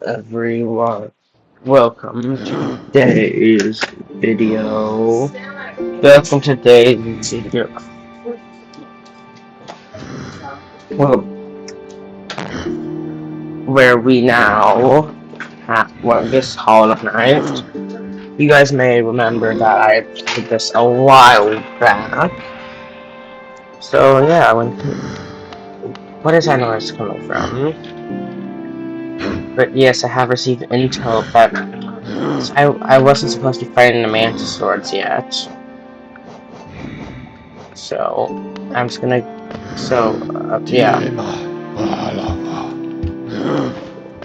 Everyone, welcome to today's video. Welcome to today's video. Well, where we now have this Hollow Knight. You guys may remember that I played this a while back. So yeah, what is that noise coming from? But yes, I have received intel, but I wasn't supposed to be fighting the Mantis swords yet. So I'm just gonna. So yeah.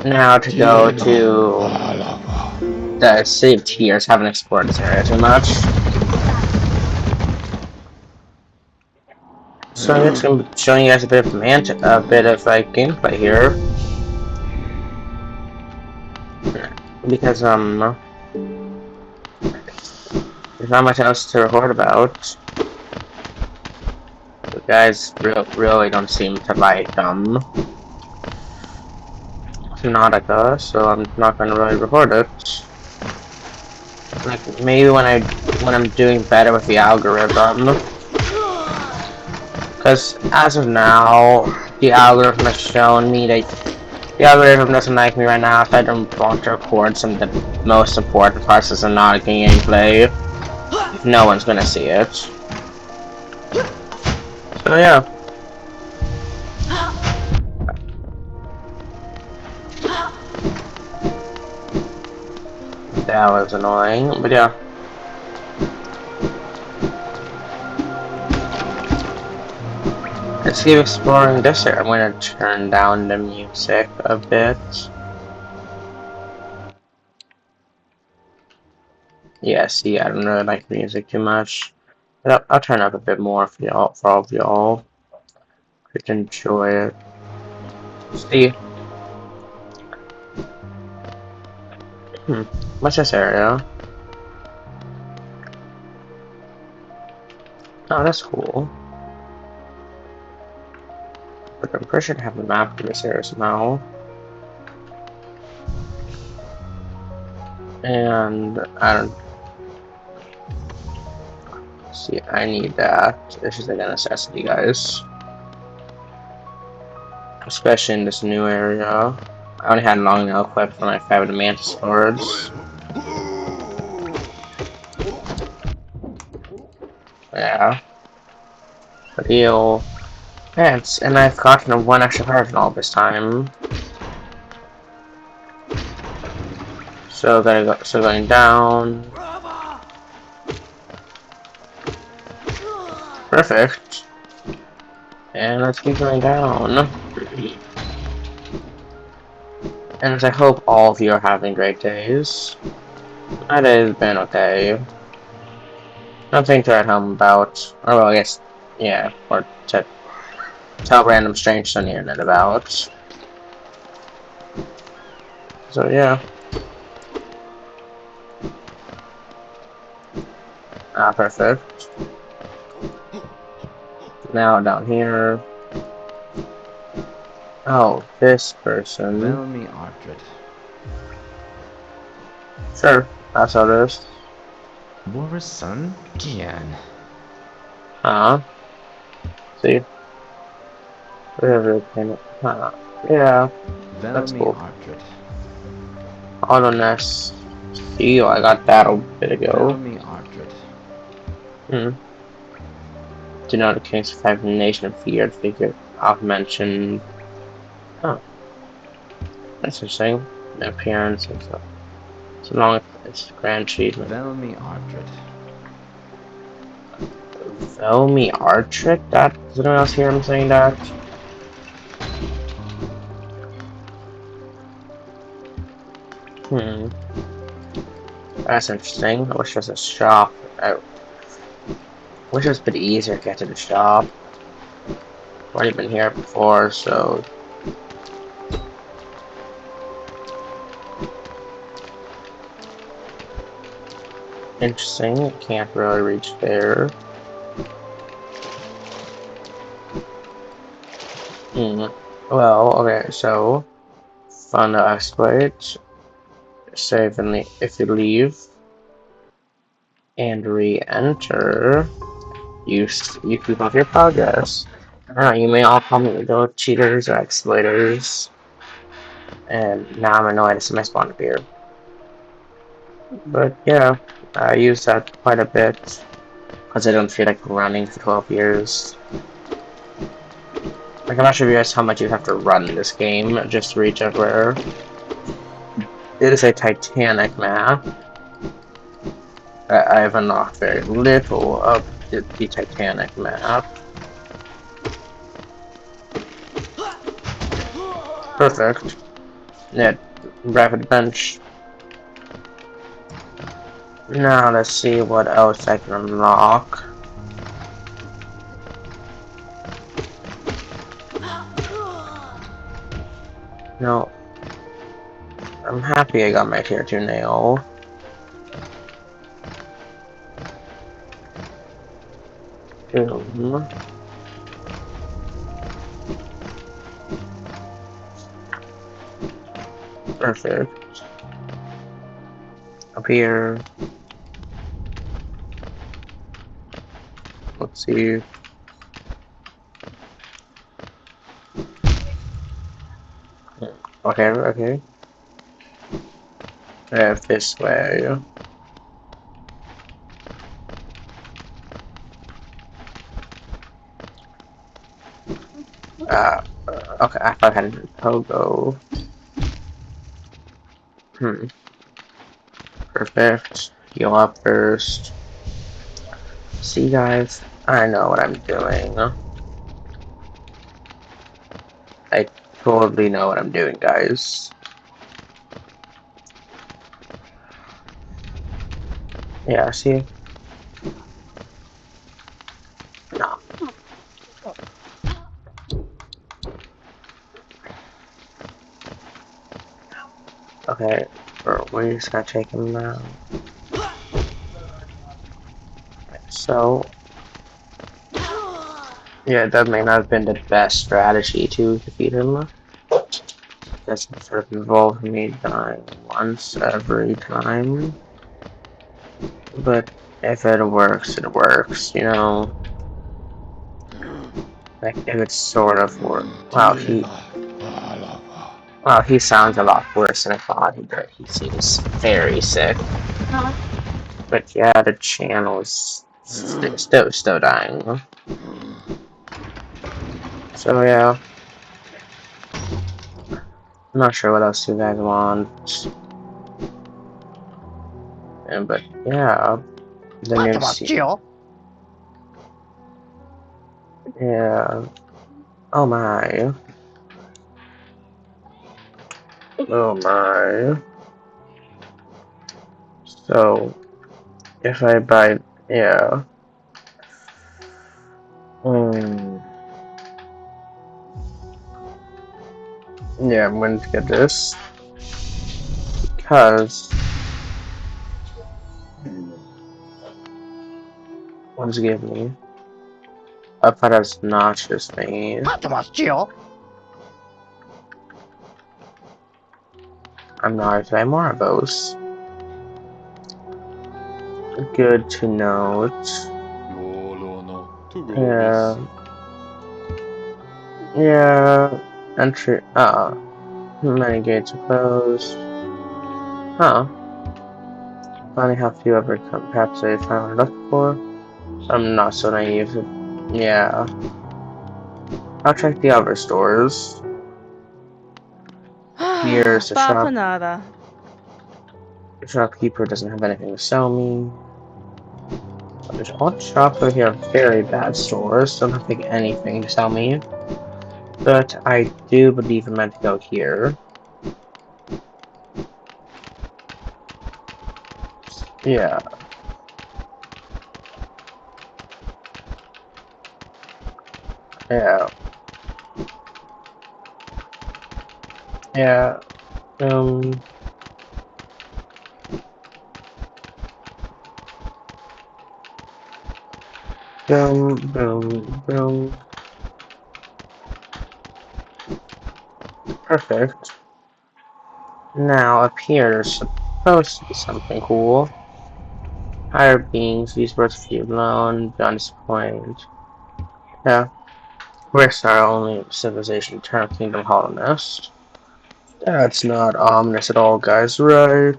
Now to go to the City of Tears. Haven't explored this area too much. So I'm just gonna be showing you guys a bit of like gameplay here, because there's not much else to report about. The guys really don't seem to like Nautica, so I'm not gonna really record it. Like maybe when I'm doing better with the algorithm. Because as of now, the algorithm has shown me that the algorithm doesn't like me right now if I don't want to record some of the most important parts of the Nautica gameplay. No one's gonna see it. So yeah. That was annoying, but yeah. Let's keep exploring this area. I'm gonna turn down the music a bit. Yeah, see, I don't really like music too much. But I'll turn up a bit more for y'all, for all of y'all. You can enjoy it. See, what's this area? Oh, that's cool. But I'm pretty sure I have the map for this area somehow. And I don't see. I need that. This is like a necessity, guys. Especially in this new area. I only had long nail clip for my 5 Mantis swords. Yeah. Real pants, and I've gotten one extra card in all this time. So going down. Perfect. And let's keep going down. And I hope all of you are having great days. My day has been okay. Nothing to write home about. Or well, I guess, yeah, or to tell random strangers on the internet about. So yeah. Ah, perfect. Now down here. Oh, this person. Velmi Ardred. Sure, that's how it is. Vår son Gian. Huh? See? Whatever payment. Huh. Yeah, that's Velmi cool. Ardred. Auto-nest. See, I got that a bit ago. Velmi Ardred. Denote the king's survived the nation of feared figure I've mentioned. Oh. That's interesting. The appearance and stuff. So long as it's grand achievement. Velmi Ardred. Velmi Artrick? That does anyone else hear him saying that? That's interesting. I wish there was a shop. I wish it was a bit easier to get to the shop. I've already been here before, so. Interesting. Can't really reach there. Well, okay, so Find the exploit. Save and if you leave and re-enter, you keep up your progress. You may all call me little cheaters or exploiters, and now I'm annoyed to see my spawn appear. But yeah, I use that quite a bit because I don't feel like running for 12 years. Like, I'm not sure if you guys how much you have to run in this game just to reach everywhere. It is a Titanic map. I have unlocked very little of the Titanic map. Perfect. Yeah, rapid bench. Now let's see what else I can unlock. No, I'm happy I got my tier 2 nail. Boom. Perfect. Up here. Let's see. Okay, okay. This way. Okay, I thought I had a pogo. Perfect. Heal up first. See, guys, I know what I'm doing. I totally know what I'm doing, guys. Yeah, see? No. Okay, we're just gonna take him now. So, yeah, that may not have been the best strategy to defeat him. That's sort of involved me dying once every time. But if it works, it works, you know? Like, if it's sort of work. Wow, he sounds a lot worse than I thought he did. He seems very sick. But yeah, the channel is still dying. So yeah, I'm not sure what else you guys want. But yeah, the new season. Yeah. Oh my. Oh my. So if I buy, yeah. Hmm. Yeah, I'm going to get this because what does it give me? I thought it was not just me. I'm not a more of those. Good to note. Yeah. Yeah. Entry. Many gates are closed. Huh. Funny how few ever come. Perhaps they found what I looked for. I'm not so naive. Yeah. I'll check the other stores. Here's the shop. Bapanada. The shopkeeper doesn't have anything to sell me. There's all the shops over here are very bad stores. Don't have like anything to sell me. But I do believe I'm meant to go here. Yeah. Yeah. Yeah. Um. Boom. Boom. Boom. Perfect. Now, up here, there's supposed to be something cool. Higher beings, these birds few alone, beyond this point. Yeah. We're our only civilization, Eternal Kingdom Hollow Nest. That's not ominous at all, guys, right?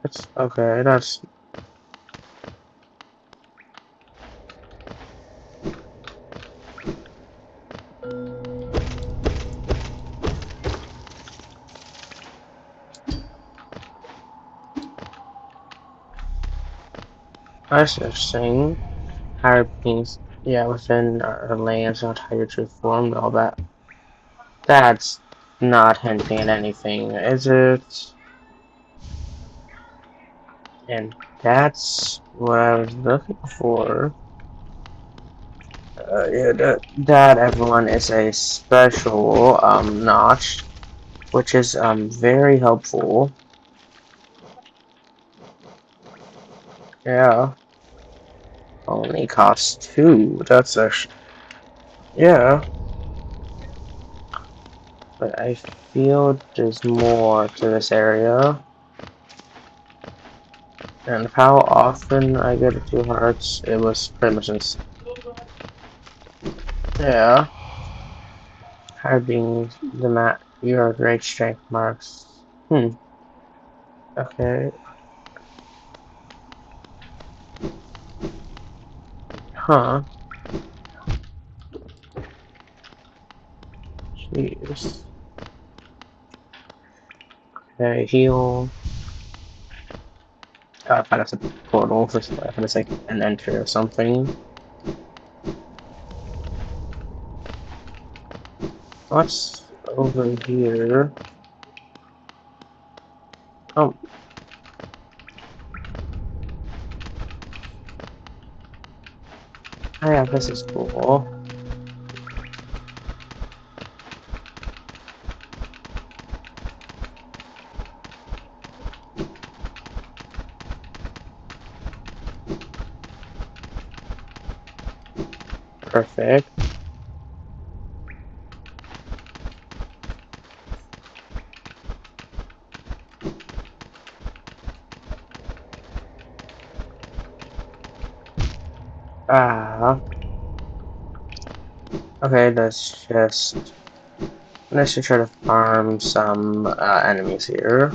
That's okay, that's interesting. Higher beings, yeah, within our lands, not how you're true form, all that. That's not hinting at anything, is it? And that's what I was looking for. Yeah, that everyone is a special notch, which is very helpful. Yeah, only costs 2. That's actually yeah, but I feel there's more to this area. And how often I get a 2 hearts, it was pretty much just yeah. Having the mat, your great strength marks. Okay. Huh. Jeez. Okay, heal. I thought it's a portal for I thought it's like an entry or something. What's over here? Oh, yeah, this is cool. Perfect. Ah. Okay, let's just try to farm some enemies here.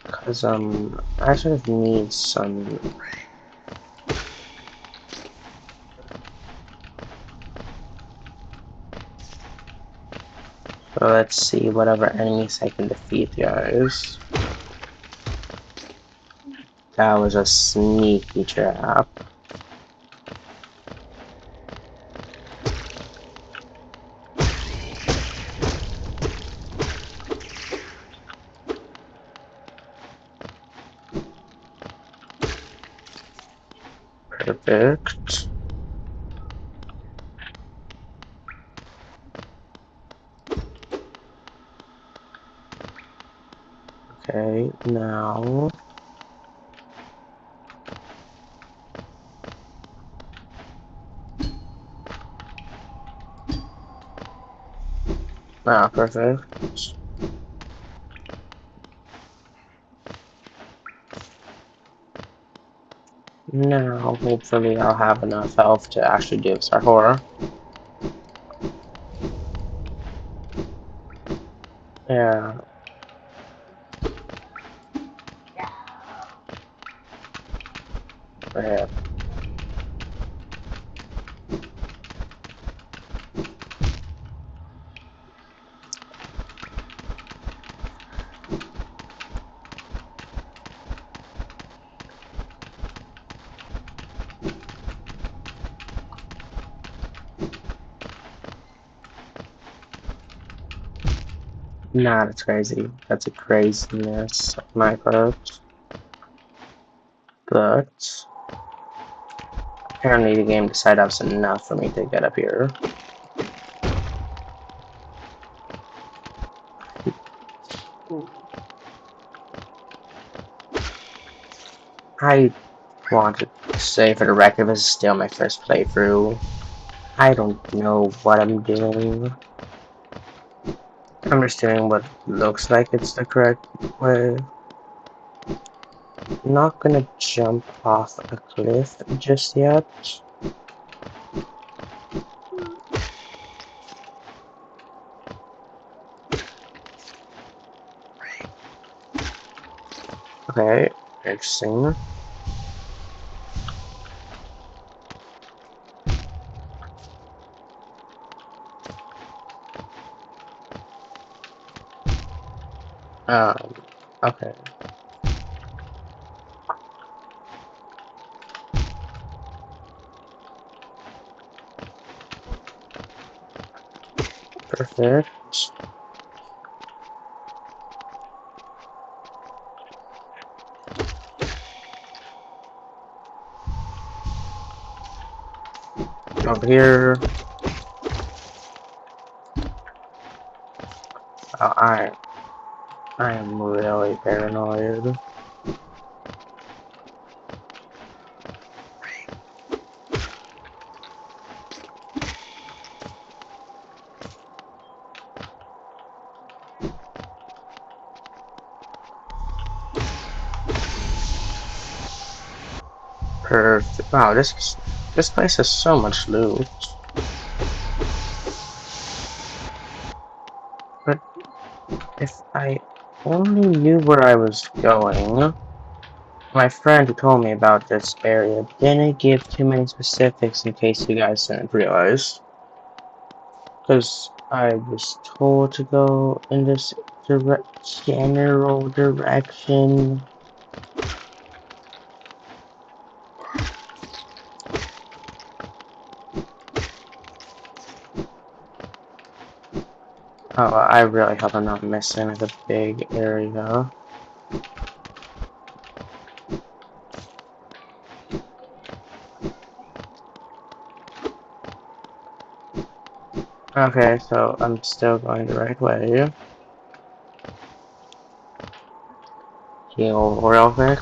Cause I sort of need some. So let's see whatever enemies I can defeat, guys. That was a sneaky trap. Perfect. Okay, now. Ah, perfect. Now, hopefully, I'll have enough health to actually do Star Horror. Yeah. Yeah. Nah, that's crazy. That's a craziness on my part. But Apparently the game decided that was enough for me to get up here. I want to say for the record, this is still my first playthrough. I don't know what I'm doing. I'm just doing what looks like it's the correct way. I'm not gonna jump off a cliff just yet. Okay, interesting. Okay. Perfect. Over here. Oh, I am really paranoid. Perfect. Wow, this place has so much loot. But if I only knew where I was going, my friend who told me about this area didn't give too many specifics in case you guys didn't realize. Because I was told to go in this general direction. Oh, I really hope I'm not missing the big area. Okay, so I'm still going the right way. Heal real quick.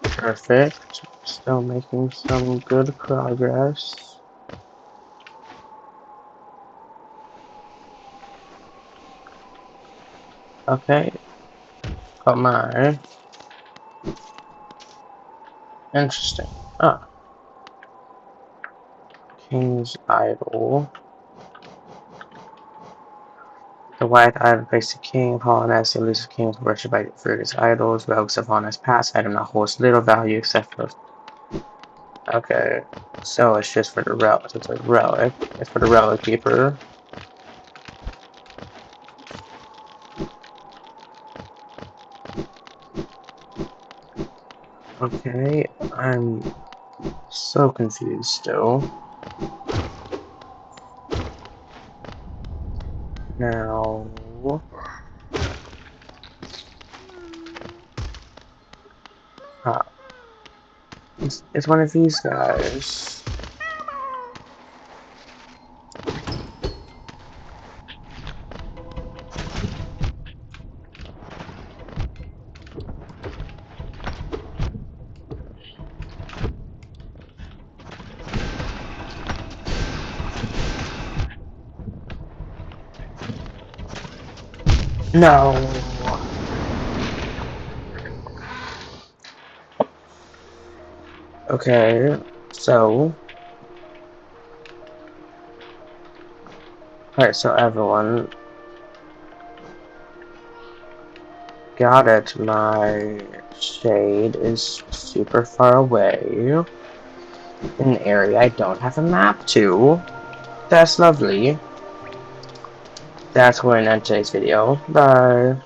Perfect. Still making some good progress. Okay. Got mine. Interesting. Ah. King's Idol. The white idol depicts the king upon as the elusive king is worshipped by various idols. Relics upon his past item now holds little value except for. Okay. So it's just for the relic. It's a relic. It's for the relic keeper. Okay. I'm so confused still. Now. Ah, it's one of these guys. No. Okay. So. Alright, so everyone. Got it. My shade is super far away. In an area I don't have a map to. That's lovely. That's going to end today's video. Bye.